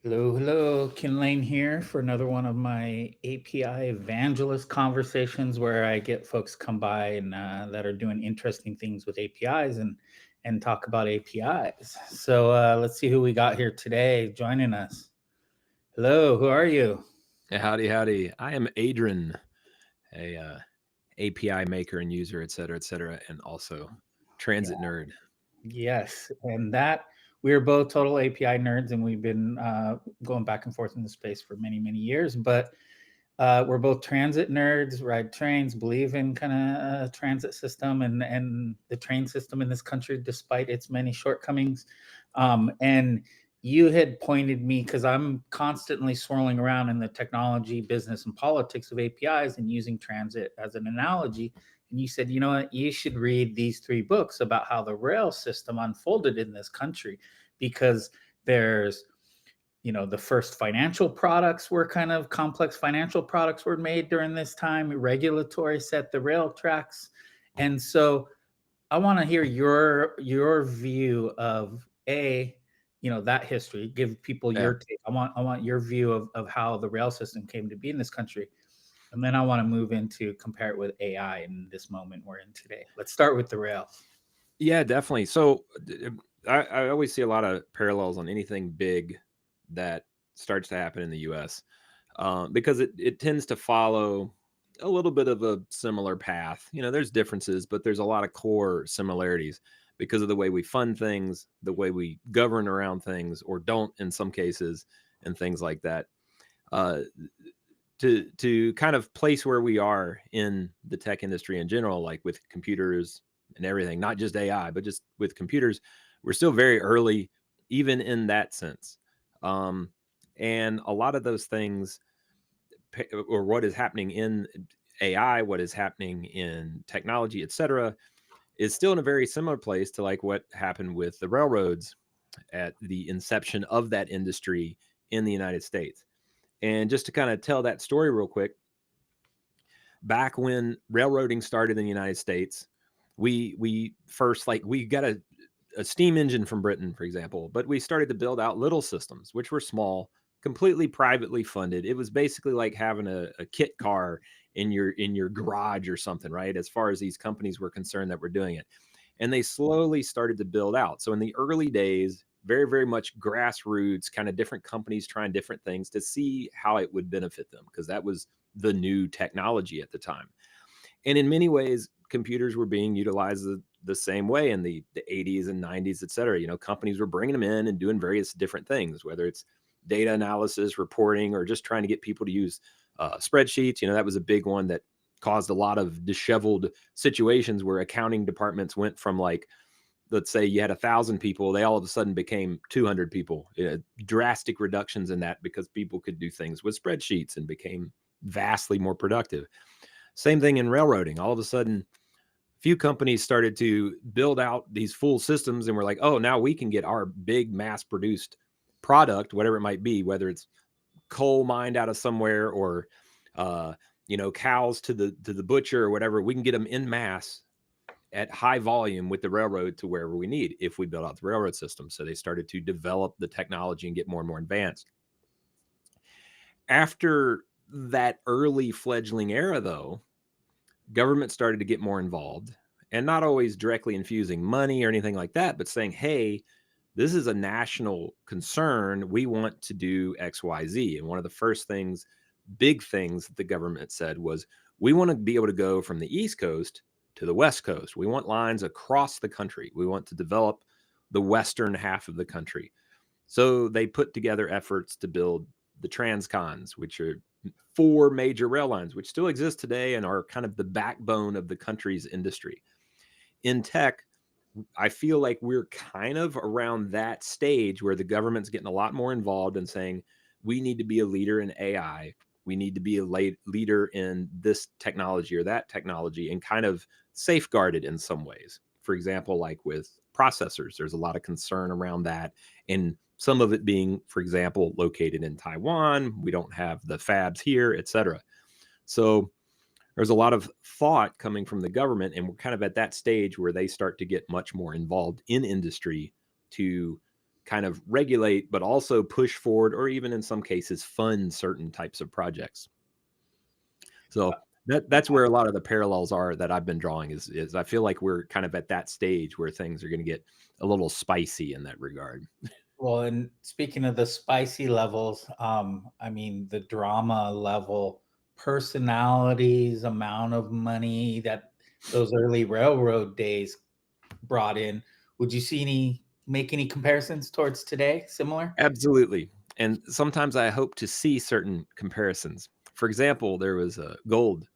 Hello, hello. Ken Lane here for another one of my API Evangelist conversations where I get folks come by and that are doing interesting things with APIs and talk about APIs. So let's see who we got here today joining us. Hello, who are you? Hey, howdy, howdy. I am Adron, a API maker and user, et cetera, and also transit nerd. Yes, and that we're both total API nerds, and we've been going back and forth in the space for many, many years. But we're both transit nerds, ride trains, believe in kind of transit system and the train system in this country, despite its many shortcomings. And you had pointed me because I'm constantly swirling around in the technology, business, and politics of APIs and using transit as an analogy. And you said, you know what, you should read these three books about how the rail system unfolded in this country because there's the first financial products were kind of complex financial products were made during this time. Regulatory set the rail tracks. And so I want to hear your view of that history. Give people Yeah. your take. I want your view of how the rail system came to be in this country. And then I want to move into compare it with AI in this moment we're in today. Let's start with the rails. Yeah, definitely. So I always see a lot of parallels on anything big that starts to happen in the US because it tends to follow a little bit of a similar path. There's differences, but there's a lot of core similarities because of the way we fund things, the way we govern around things, or don't in some cases, and things like that. Uh, to kind of place where we are in the tech industry in general, like with computers and everything, not just AI, but just with computers, we're still very early, even in that sense. Um, and a lot of those things, or what is happening in AI, what is happening in technology, et cetera, is still in a very similar place to like what happened with the railroads at the inception of that industry in the United States. And just to kind of tell that story real quick, back when railroading started in the United States, we first like we got a steam engine from Britain, for example, but we started to build out little systems, which were small, completely privately funded. It was basically like having a kit car in your garage or something, right? As far as these companies were concerned that were doing it. And they slowly started to build out. So in the early days, very, very much grassroots, kind of different companies trying different things to see how it would benefit them, because that was the new technology at the time. And in many ways, computers were being utilized the same way in the 80s and 90s, et cetera. Companies were bringing them in and doing various different things, whether it's data analysis, reporting, or just trying to get people to use spreadsheets. That was a big one that caused a lot of disheveled situations where accounting departments went from, like, let's say you had 1,000 people, they all of a sudden became 200 people. Drastic reductions in that because people could do things with spreadsheets and became vastly more productive. Same thing in railroading. All of a sudden, few companies started to build out these full systems and we're like, oh, now we can get our big mass produced product, whatever it might be, whether it's coal mined out of somewhere or uh, cows to the butcher or whatever. We can get them in mass at high volume with the railroad to wherever we need if we build out the railroad system. So they started to develop the technology and get more and more advanced. After that early fledgling era, though, government started to get more involved, and not always directly infusing money or anything like that, but saying, hey, this is a national concern. We want to do XYZ. And one of the first things, big things that the government said was, we want to be able to go from the East Coast to the West Coast. We want lines across the country. We want to develop the western half of the country. So they put together efforts to build the transcons, which are four major rail lines, which still exist today and are kind of the backbone of the country's industry. In tech, I feel like we're kind of around that stage where the government's getting a lot more involved and saying, we need to be a leader in AI. We need to be a leader in this technology or that technology, and kind of safeguarded in some ways. For example, like with processors, there's a lot of concern around that. And some of it being, for example, located in Taiwan. We don't have the fabs here, et cetera. So there's a lot of thought coming from the government, and we're kind of at that stage where they start to get much more involved in industry to kind of regulate, but also push forward, or even in some cases fund certain types of projects. So that's where a lot of the parallels are that I've been drawing. Is I feel like we're kind of at that stage where things are going to get a little spicy in that regard. Well, and speaking of the spicy levels, I mean the drama level, personalities, amount of money that those early railroad days brought in. Would you make any comparisons towards today? Similar? Absolutely. And sometimes I hope to see certain comparisons. For example, there was a gold,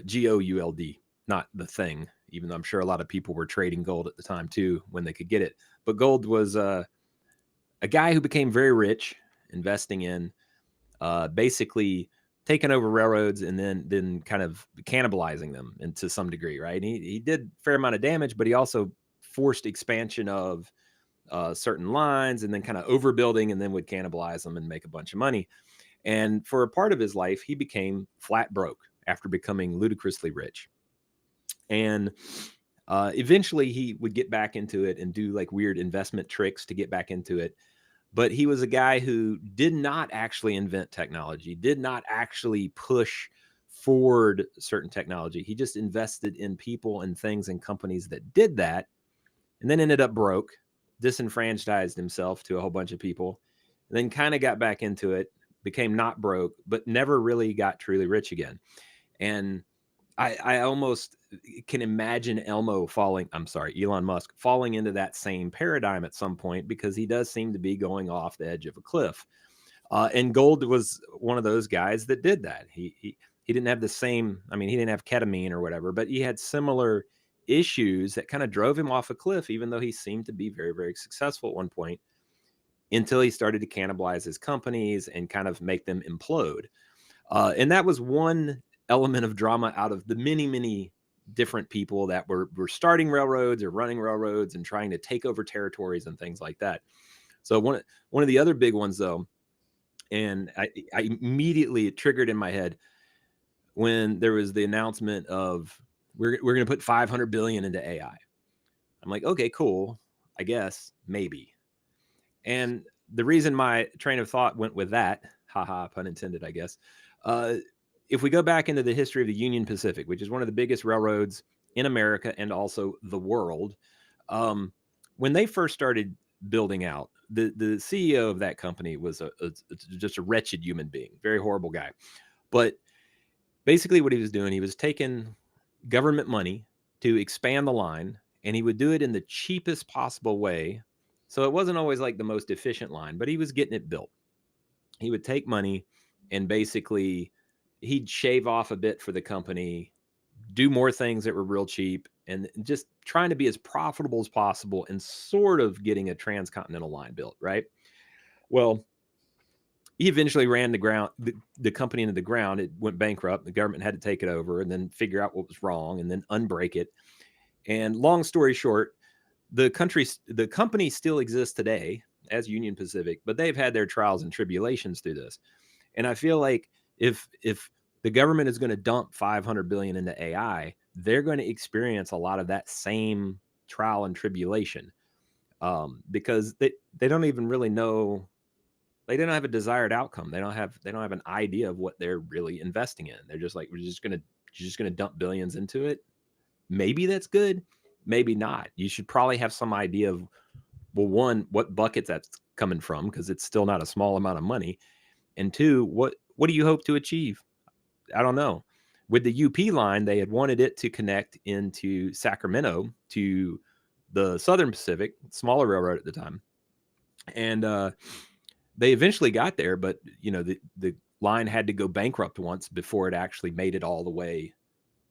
gould, not the thing, even though I'm sure a lot of people were trading gold at the time too when they could get it. But gold was a guy who became very rich investing in basically taking over railroads and then kind of cannibalizing them into some degree, right? And he did a fair amount of damage, but he also forced expansion of certain lines and then kind of overbuilding and then would cannibalize them and make a bunch of money. And for a part of his life, he became flat broke after becoming ludicrously rich. And eventually he would get back into it and do like weird investment tricks to get back into it. But he was a guy who did not actually invent technology, did not actually push forward certain technology. He just invested in people and things and companies that did that, and then ended up broke, disenfranchised himself to a whole bunch of people, and then kind of got back into it, became not broke, but never really got truly rich again. And I almost can imagine Elon Musk falling into that same paradigm at some point, because he does seem to be going off the edge of a cliff. And Gold was one of those guys that did that. He didn't have the same, I mean, he didn't have ketamine or whatever, but he had similar issues that kind of drove him off a cliff, even though he seemed to be very, very successful at one point, until he started to cannibalize his companies and kind of make them implode. And that was one element of drama out of the many, many different people that were starting railroads or running railroads and trying to take over territories and things like that. So one of the other big ones, though, and I immediately, it triggered in my head when there was the announcement of we're going to put 500 billion into AI. I'm like, okay, cool, I guess, maybe. And the reason my train of thought went with that, haha, pun intended, I guess, if we go back into the history of the Union Pacific, which is one of the biggest railroads in America and also the world, when they first started building out, the CEO of that company was just a wretched human being, very horrible guy. But basically what he was doing, he was taking government money to expand the line, and he would do it in the cheapest possible way. So it wasn't always like the most efficient line, but he was getting it built. He would take money and basically he'd shave off a bit for the company, do more things that were real cheap, and just trying to be as profitable as possible and sort of getting a transcontinental line built, right? Well, he eventually ran the company into the ground. It went bankrupt. The government had to take it over and then figure out what was wrong and then unbreak it. And long story short, the company still exists today as Union Pacific, but they've had their trials and tribulations through this. And I feel like if the government is going to dump 500 billion into AI, they're going to experience a lot of that same trial and tribulation, because they don't even really know. They don't have a desired outcome. They don't have an idea of what they're really investing in. They're just like, you're just gonna dump billions into it. Maybe that's good, maybe not. You should probably have some idea of, well, one, what buckets that's coming from, because it's still not a small amount of money, and two, what do you hope to achieve? I don't know. With the UP line, they had wanted it to connect into Sacramento to the Southern Pacific, smaller railroad at the time, and they eventually got there, but the line had to go bankrupt once before it actually made it all the way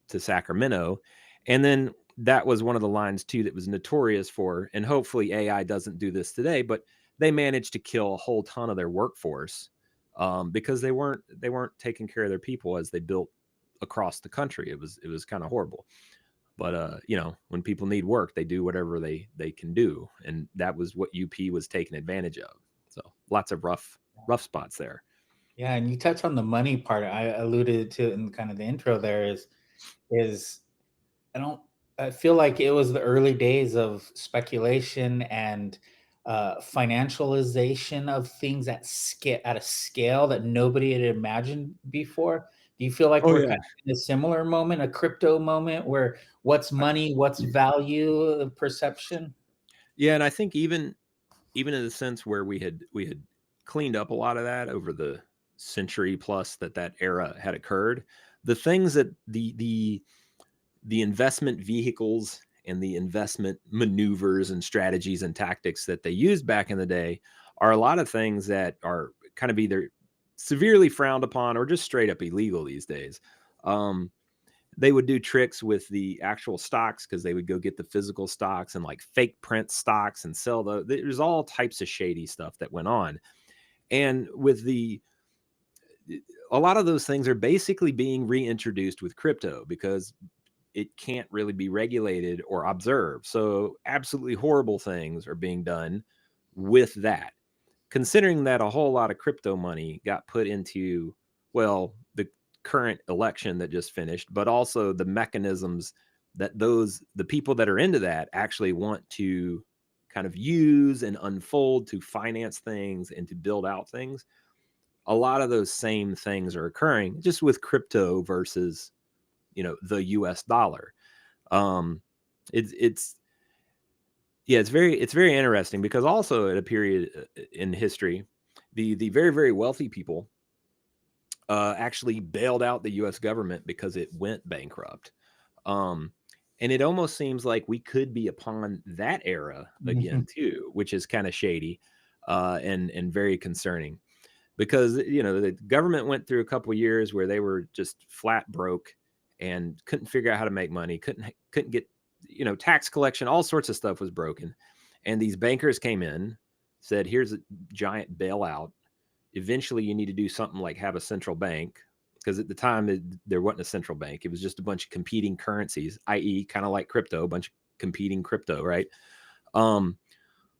to Sacramento. And then that was one of the lines too that was notorious for, and hopefully AI doesn't do this today, but they managed to kill a whole ton of their workforce, because they weren't taking care of their people as they built across the country. It was kind of horrible. But when people need work, they do whatever they can do, and that was what UP was taking advantage of. So lots of rough spots there. Yeah, and you touch on the money part. I alluded to in kind of the intro there is I don't I feel like it was the early days of speculation and financialization of things at a scale that nobody had imagined before. Do you feel like Oh we're yeah. kind of in a similar moment, a crypto moment, where what's money, what's value, perception? Yeah, and I think even in the sense where we had cleaned up a lot of that over the century plus that era had occurred, the things that the investment vehicles and the investment maneuvers and strategies and tactics that they used back in the day are a lot of things that are kind of either severely frowned upon or just straight up illegal these days. Um, they would do tricks with the actual stocks because they would go get the physical stocks and like fake print stocks and sell those. There's all types of shady stuff that went on. And with the a lot of those things are basically being reintroduced with crypto because it can't really be regulated or observed. So absolutely horrible things are being done with that. Considering that a whole lot of crypto money got put into, well, the current election that just finished, but also the mechanisms that the people that are into that actually want to kind of use and unfold to finance things and to build out things. A lot of those same things are occurring just with crypto versus, the US dollar. um it's yeah, it's very interesting because also at a period in history, the very very wealthy people actually bailed out the US government because it went bankrupt. um and it almost seems like we could be upon that era again too, which is kind of shady and very concerning because the government went through a couple of years where they were just flat broke and couldn't figure out how to make money, couldn't get tax collection, all sorts of stuff was broken, and these bankers came in, said here's a giant bailout. Eventually you need to do something like have a central bank, because at the time there wasn't a central bank, it was just a bunch of competing currencies, i.e. kind of like crypto, a bunch of competing crypto, right? um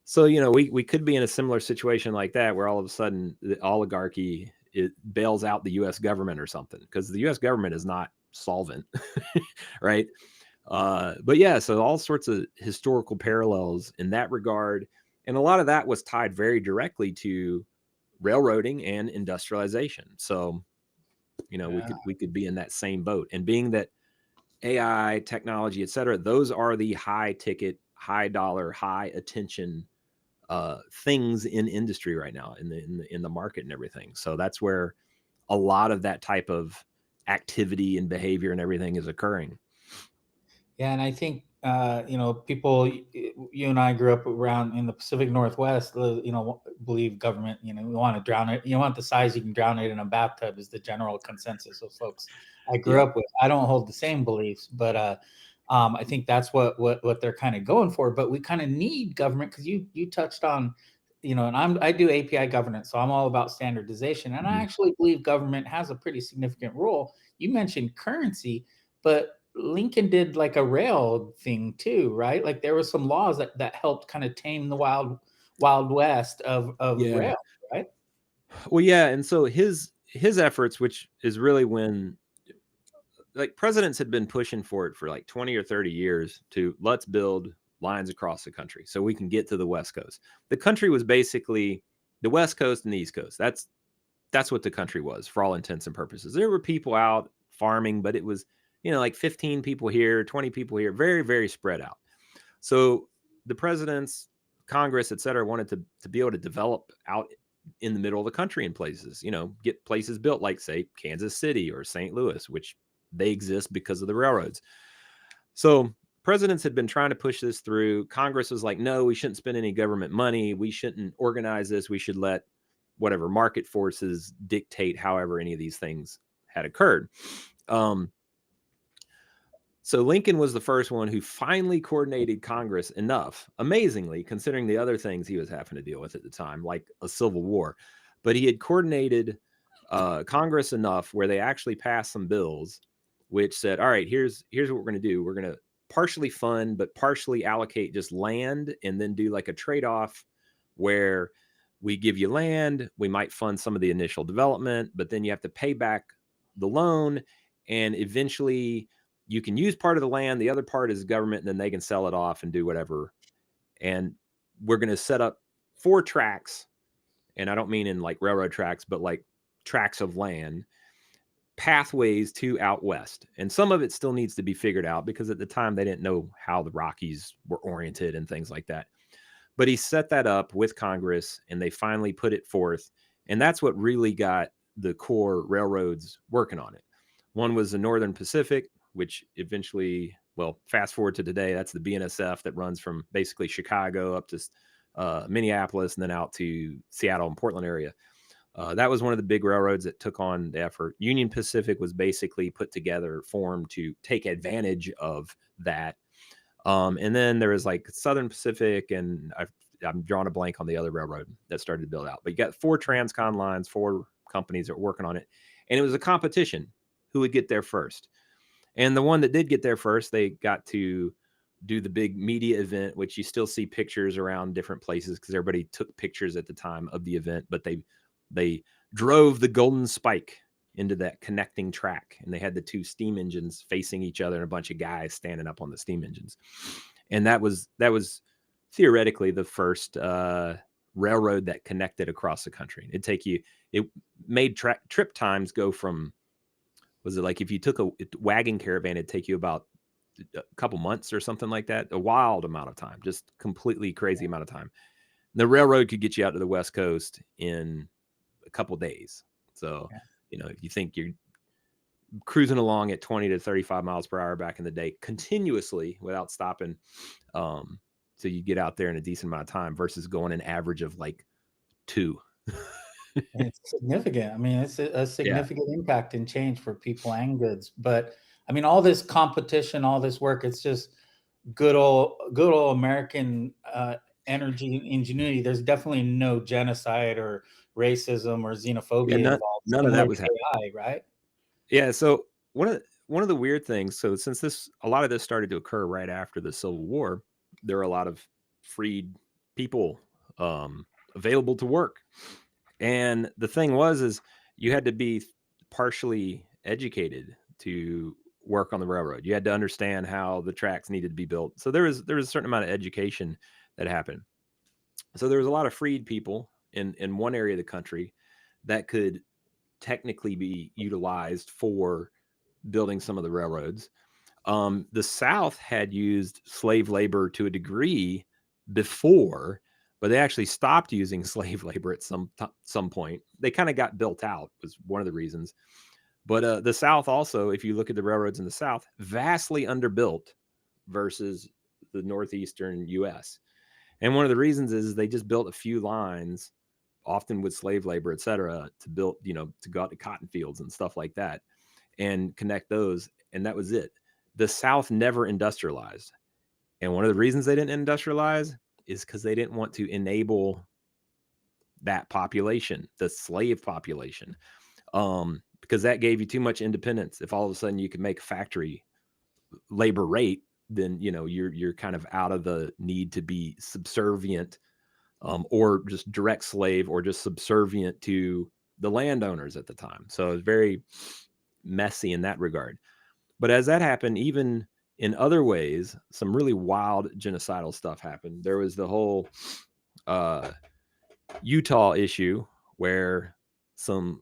so we could be in a similar situation like that, where all of a sudden the oligarchy it bails out the U.S. government or something, because the U.S. government is not solvent, right? But yeah, so all sorts of historical parallels in that regard, and a lot of that was tied very directly to railroading and industrialization. So we Yeah. could be in that same boat, and being that AI technology, et cetera, those are the high ticket, high dollar, high attention things in industry right now, in the market and everything. So that's where a lot of that type of activity and behavior and everything is occurring. Yeah, and I think people. You and I grew up around in the Pacific Northwest. Believe government. We want to drown it. You want the size you can drown it in a bathtub is the general consensus of folks I grew Yep. up with. I don't hold the same beliefs, but I think that's what they're kind of going for. But we kind of need government because you touched on. And I do API governance, so I'm all about standardization, and I Mhm. actually believe government has a pretty significant role. You mentioned currency, but Lincoln did like a rail thing too, right? Like there were some laws that helped kind of tame the wild west of Yeah. rail, right? Well, yeah, and so his efforts, which is really when like presidents had been pushing for it for like 20 or 30 years, to let's build lines across the country so we can get to the West Coast. The country was basically the West Coast and the East Coast. That's what the country was for all intents and purposes. There were people out farming, but it was, like 15 people here, 20 people here, very, very spread out. So the presidents, Congress, et cetera, wanted to be able to develop out in the middle of the country in places, get places built like, say, Kansas City or St. Louis, which they exist because of the railroads. So presidents had been trying to push this through. Congress was like, no, we shouldn't spend any government money. We shouldn't organize this. We should let whatever market forces dictate however any of these things had occurred. Um, so Lincoln was the first one who finally coordinated Congress enough, amazingly, considering the other things he was having to deal with at the time, like a civil war. But he had coordinated Congress enough where they actually passed some bills, which said, "All right, here's what we're going to do. We're going to partially fund, but partially allocate just land, and then do like a trade off where we give you land, we might fund some of the initial development, but then you have to pay back the loan, and eventually." You can use part of the land, the other part is government, and then they can sell it off and do whatever. And we're going to set up 4 tracks, and I don't mean in like railroad tracks, but like tracks of land, pathways to out west. And some of it still needs to be figured out because at the time they didn't know how the Rockies were oriented and things like that. But he set that up with Congress and they finally put it forth. And that's what really got the core railroads working on it. One was the Northern Pacific, which eventually, well, fast forward to today, that's the BNSF that runs from basically Chicago up to Minneapolis and then out to Seattle and Portland area. That was one of the big railroads that took on the effort. Union Pacific was basically put together, formed to take advantage of that. And then there was like Southern Pacific, and I'm drawing a blank on the other railroad that started to build out. But you got 4 transcon lines, 4 companies that were working on it. And it was a competition who would get there first. And the one that did get there first, they got to do the big media event, which you still see pictures around different places because everybody took pictures at the time of the event. But they drove the Golden Spike into that connecting track, and they had the 2 steam engines facing each other and a bunch of guys standing up on the steam engines. And that was theoretically the first railroad that connected across the country. It made trip times go from, was it like if you took a wagon caravan, it'd take you about a couple months or something like that, a wild amount of time, just completely crazy amount of time. The railroad could get you out to the West Coast in a couple days. So, if you think you're cruising along at 20 to 35 miles per hour back in the day continuously without stopping, so you get out there in a decent amount of time versus going an average of like 2. It's significant. I mean, it's a significant impact and change for people and goods. But I mean, all this competition, all this work, it's just good old American energy and ingenuity. There's definitely no genocide or racism or xenophobia involved. None of that was happening, right? Yeah. So one of the weird things. So since a lot of this started to occur right after the Civil War, there are a lot of freed people available to work. And the thing is you had to be partially educated to work on the railroad. You had to understand how the tracks needed to be built. So there was a certain amount of education that happened. So there was a lot of freed people in one area of the country that could technically be utilized for building some of the railroads. The South had used slave labor to a degree before, but they actually stopped using slave labor at some point. They kind of got built out, was one of the reasons. But the South also, if you look at the railroads in the South, vastly underbuilt versus the northeastern U.S. And one of the reasons is they just built a few lines, often with slave labor, et cetera, to build, to go out to cotton fields and stuff like that and connect those. And that was it. The South never industrialized. And one of the reasons they didn't industrialize is because they didn't want to enable that population, the slave population, because that gave you too much independence. If all of a sudden you could make factory labor rate, then you're kind of out of the need to be subservient, or just direct slave, or just subservient to the landowners at the time. So it was very messy in that regard. But as that happened, even in other ways, some really wild genocidal stuff happened. There was the whole Utah issue where some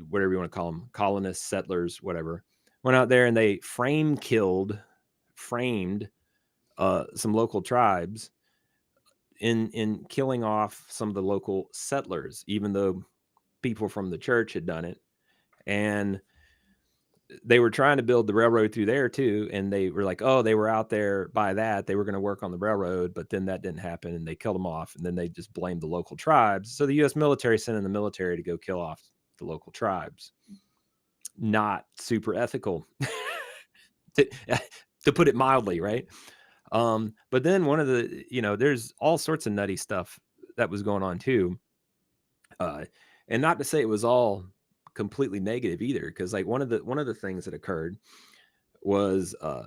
whatever you want to call them, colonists, settlers, whatever, went out there and they framed some local tribes in killing off some of the local settlers, even though people from the church had done it. And they were trying to build the railroad through there too. And they were like, oh, they were out there by that. They were going to work on the railroad, but then that didn't happen and they killed them off. And then they just blamed the local tribes. So the U.S. military sent in the military to go kill off the local tribes. Not super ethical, to put it mildly, right? But then one of the, there's all sorts of nutty stuff that was going on too. And not to say it was all completely negative either, because like one of the things that occurred was a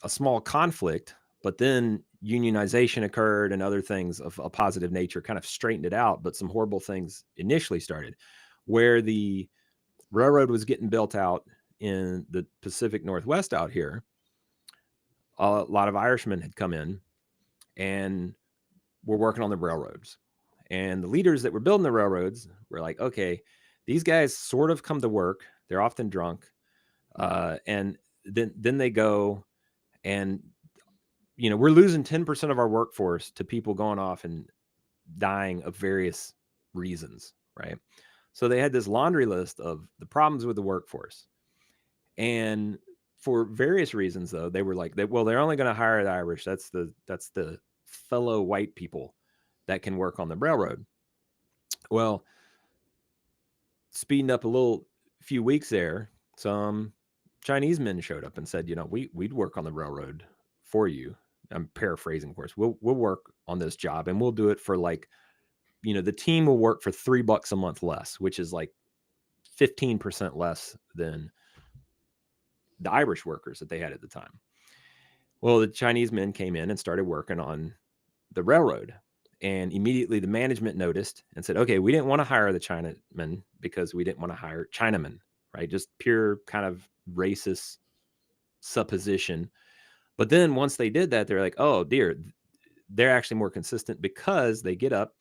small conflict, but then unionization occurred and other things of a positive nature kind of straightened it out. But some horrible things initially started, where the railroad was getting built out in the Pacific Northwest out here. A lot of Irishmen had come in and were working on the railroads. And the leaders that were building the railroads were like, okay, these guys sort of come to work. They're often drunk. And then they go and, we're losing 10% of our workforce to people going off and dying of various reasons, right? So they had this laundry list of the problems with the workforce. And for various reasons, though, they were like, they're only going to hire the Irish. That's the fellow white people that can work on the railroad. Well, speeding up a few weeks there, some Chinese men showed up and said, we'd work on the railroad for you. I'm paraphrasing, of course. We'll work on this job, and we'll do it for like, the team will work for $3 a month less, which is like 15% less than the Irish workers that they had at the time. Well, the Chinese men came in and started working on the railroad. And immediately the management noticed and said, okay, we didn't want to hire the Chinamen because we didn't want to hire Chinamen, right? Just pure kind of racist supposition. But then once they did that, they're like, oh dear, they're actually more consistent because they get up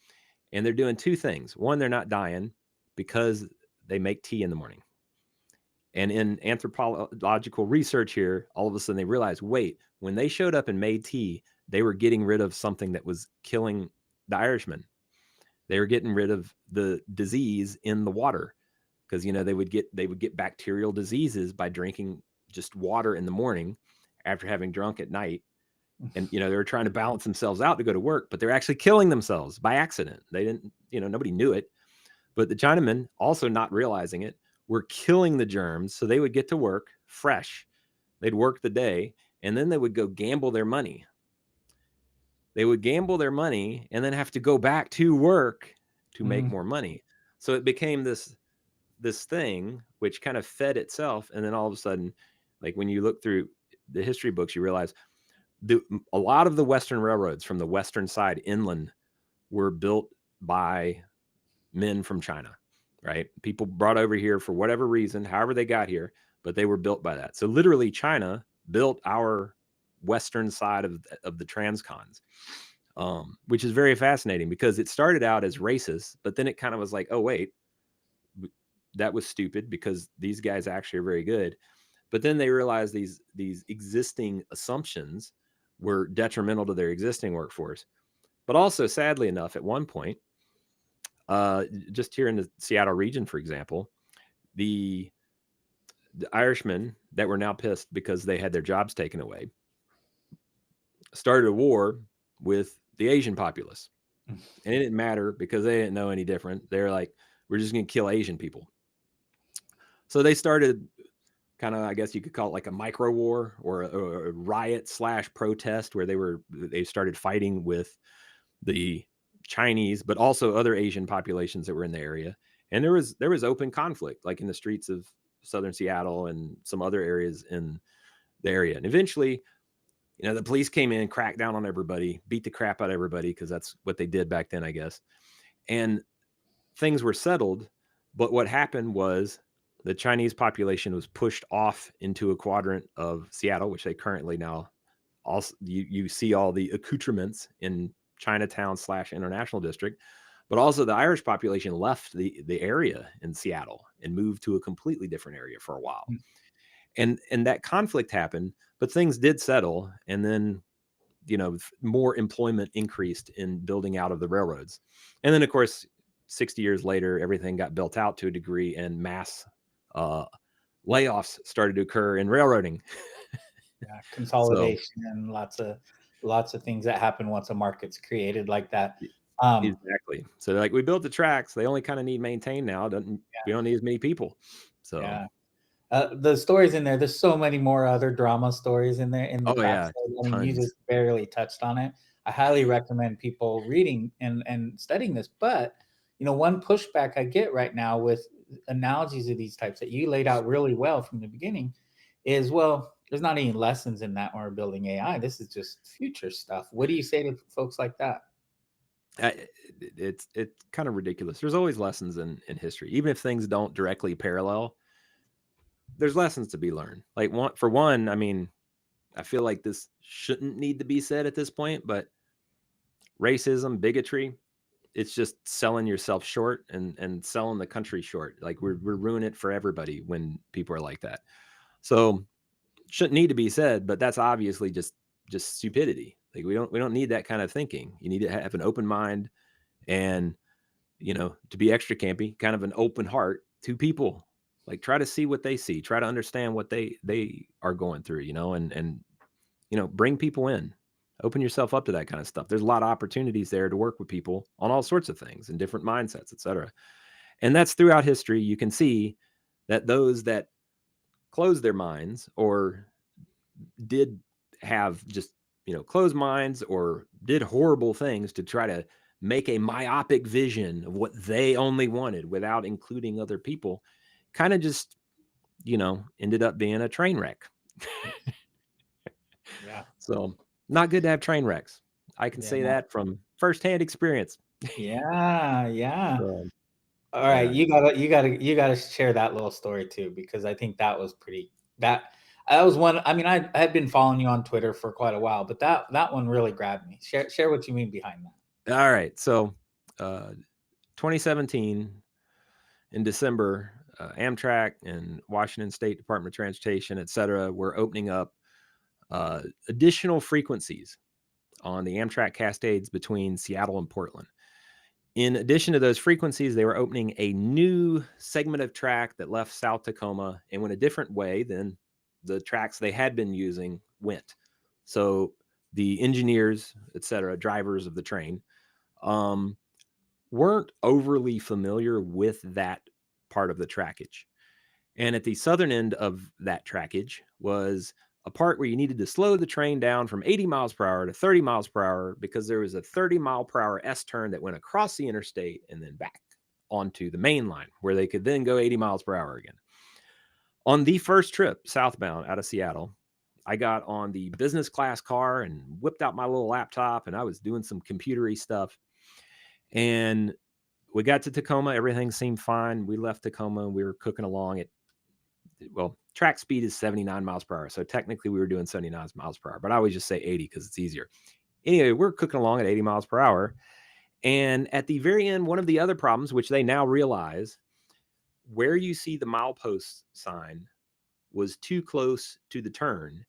and they're doing two things. One, they're not dying because they make tea in the morning. And in anthropological research here, all of a sudden they realized, wait, when they showed up and made tea, they were getting rid of something that was killing the Irishmen. They were getting rid of the disease in the water because they would get bacterial diseases by drinking just water in the morning after having drunk at night. And they were trying to balance themselves out to go to work, but they're actually killing themselves by accident. They didn't, nobody knew it. But the Chinamen, also not realizing it, were killing the germs. So they would get to work fresh. They'd work the day, and then they would go gamble their money. They would gamble their money and then have to go back to work to make more money. So it became this thing which kind of fed itself. And then all of a sudden, like when you look through the history books, you realize a lot of the Western railroads from the western side inland were built by men from China, right? People brought over here for whatever reason, however they got here, but they were built by that. So literally China built our western side of the transcons, which is very fascinating because it started out as racist, but then it kind of was like, oh, wait, that was stupid because these guys actually are very good. But then they realized these existing assumptions were detrimental to their existing workforce. But also, sadly enough, at one point, just here in the Seattle region, for example, the Irishmen that were now pissed because they had their jobs taken away started a war with the Asian populace. And it didn't matter because they didn't know any different. They're like, we're just going to kill Asian people. So they started kind of, I guess you could call it like a micro war or a riot / protest where they started fighting with the Chinese, but also other Asian populations that were in the area. And there was open conflict, like in the streets of southern Seattle and some other areas in the area. And eventually, the police came in, cracked down on everybody, beat the crap out of everybody because that's what they did back then, I guess. And things were settled. But what happened was the Chinese population was pushed off into a quadrant of Seattle, which they currently now also you see all the accoutrements in Chinatown / International District, but also the Irish population left the area in Seattle and moved to a completely different area for a while. And that conflict happened, but things did settle. And then, more employment increased in building out of the railroads. And then, of course, 60 years later, everything got built out to a degree and mass layoffs started to occur in railroading. Yeah, consolidation and lots of things that happen once a market's created like that. Exactly. So like we built the tracks, they only kind of need maintained now. We don't need as many people. So yeah. The stories in there, there's so many more other drama stories in there in the tracks. Yeah, I mean, you just barely touched on it. I highly recommend people reading and studying this. But one pushback I get right now with analogies of these types that you laid out really well from the beginning is, well, there's not any lessons in that when we're building AI. This is just future stuff. What do you say to folks like that? It's kind of ridiculous. There's always lessons in history, even if things don't directly parallel. There's lessons to be learned. Like for one, I mean, I feel like this shouldn't need to be said at this point, but racism, bigotry. It's just selling yourself short and selling the country short. Like we're ruining it for everybody when people are like that. So shouldn't need to be said, but that's obviously just stupidity. Like we don't need that kind of thinking. You need to have an open mind and, to be extra campy, kind of an open heart to people. Like try to see what they see, try to understand what they are going through, and bring people in. Open yourself up to that kind of stuff. There's a lot of opportunities there to work with people on all sorts of things and different mindsets, etc. And that's throughout history. You can see that those that closed their minds or did have just, closed minds or did horrible things to try to make a myopic vision of what they only wanted without including other people, kind of just, ended up being a train wreck. Yeah. So not good to have train wrecks. I can say Yeah. that from firsthand experience. Yeah. Yeah. So, All right, yeah. you gotta share that little story too, because I think that was that was one. I mean, I had been following you on Twitter for quite a while, but that one really grabbed me. Share what you mean behind that. All right. So, 2017 in December, Amtrak and Washington State Department of Transportation, et cetera, were opening up additional frequencies on the Amtrak Cascades between Seattle and Portland. In addition to those frequencies, they were opening a new segment of track that left South Tacoma and went a different way than the tracks they had been using went. So the engineers, et cetera, drivers of the train, um, weren't overly familiar with that part of the trackage. And at the southern end of that trackage was a part where you needed to slow the train down from 80 miles per hour to 30 miles per hour because there was a 30-mile-per-hour S turn that went across the interstate and then back onto the main line where they could then go 80 miles per hour again. On the first trip southbound out of Seattle, I got on the business class car and whipped out my little laptop and I was doing some computery stuff. And we got to Tacoma. Everything seemed fine. We left Tacoma and we were cooking along at, well, track speed is 79 miles per hour. So technically we were doing 79 miles per hour, but I always just say 80 because it's easier. Anyway, we're cooking along at 80 miles per hour. And at the very end, one of the other problems, which they now realize, where you see the milepost sign was too close to the turn.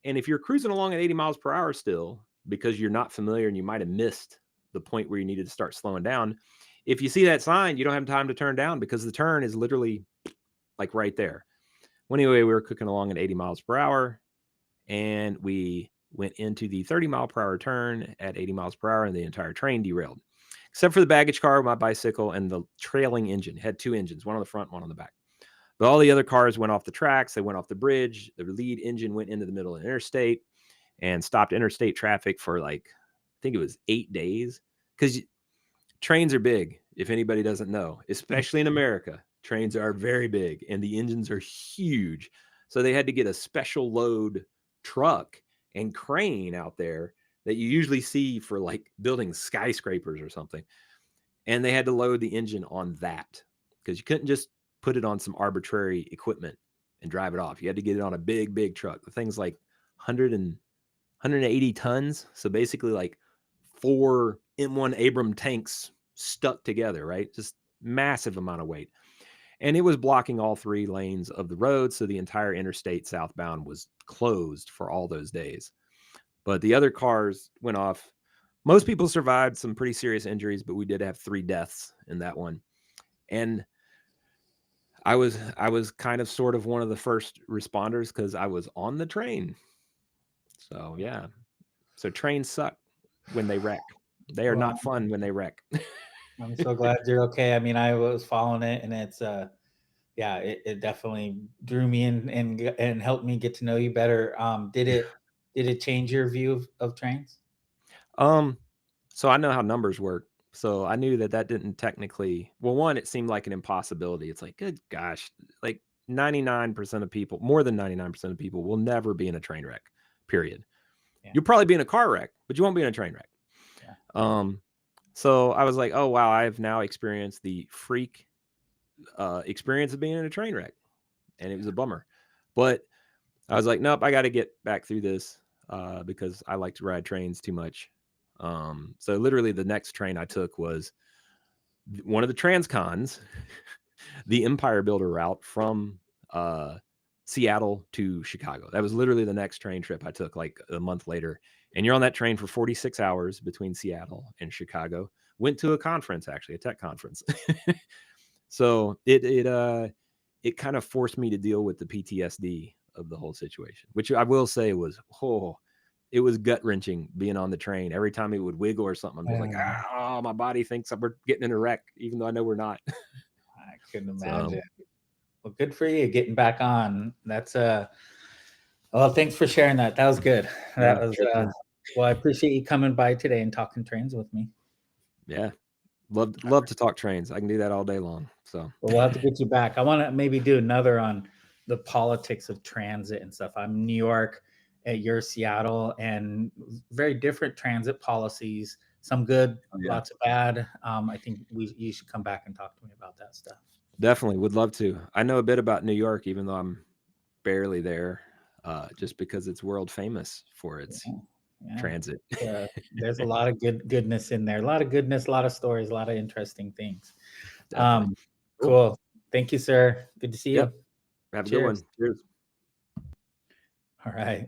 And if you're cruising along at 80 miles per hour still, because you're not familiar and you might have missed the point where you needed to start slowing down, if you see that sign, you don't have time to turn down because the turn is literally like right there. Well, anyway, we were cooking along at 80 miles per hour and we went into the 30 mile per hour turn at 80 miles per hour and the entire train derailed, except for the baggage car, my bicycle, and the trailing engine. It had two engines, one on the front, one on the back. But all the other cars went off the tracks. They went off the bridge. The lead engine went into the middle of the interstate and stopped interstate traffic for I think it was 8 days. Because trains are big, if anybody doesn't know, especially in America. Trains are very big and the engines are huge. So they had to get a special load truck and crane out there that you usually see for building skyscrapers or something. And they had to load the engine on that because you couldn't just put it on some arbitrary equipment and drive it off. You had to get it on a big, big truck. The thing's 180 tons. So basically 4 M1 Abram tanks stuck together, right? Just massive amount of weight. And it was blocking all 3 lanes of the road. So the entire interstate southbound was closed for all those days. But the other cars went off. Most people survived some pretty serious injuries, but we did have 3 deaths in that one. And I was kind of sort of one of the first responders because I was on the train. So yeah. So trains suck when they wreck. They are Well, not fun when they wreck. I'm so glad you're okay. I mean, I was following it, and it's yeah, it definitely drew me in and helped me get to know you better. Did it change your view of trains? So I know how numbers work. So I knew that didn't technically, well, one, it seemed like an impossibility. It's like, good gosh, 99% of people, more than 99% of people will never be in a train wreck, period. Yeah. You'll probably be in a car wreck, but you won't be in a train wreck. Yeah. So I was like, oh, wow, I've now experienced the freak experience of being in a train wreck. And it was a bummer. But I was like, nope, I got to get back through this because I like to ride trains too much. So literally the next train I took was one of the transcons, the Empire Builder route from Seattle to Chicago. That was literally the next train trip I took like a month later. And you're on that train for 46 hours between Seattle and Chicago. Went to a conference, actually, a tech conference. So it kind of forced me to deal with the PTSD of the whole situation, which I will say was it was gut wrenching being on the train. Every time it would wiggle or something, I'm just like, oh, my body thinks we're getting in a wreck, even though I know we're not. I couldn't So, imagine. Well, good for you getting back on. That's well, thanks for sharing that. That was good. That yeah, was sure thing. well, I appreciate you coming by today and talking trains with me. Yeah, love to talk trains. I can do that all day long. So Well, we'll have to get you back. I want to maybe do another on the politics of transit and stuff. I'm New York, you're Seattle, and very different transit policies. Some good, oh, yeah, lots of bad. I think you should come back and talk to me about that stuff. definitely would love to. I know a bit about New York, even though I'm barely there, just because it's world famous for its Yeah, yeah. transit. There's a lot of goodness in there. A lot of goodness, a lot of stories, a lot of interesting things. Definitely. Cool. Cool. Thank you, sir. Good to see Yep. you. Have a good Cheers. one. Cheers. All right.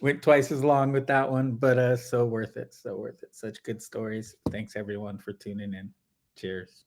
went twice as long with that one, but so worth it. So worth it. Such good stories. Thanks everyone for tuning in. Cheers.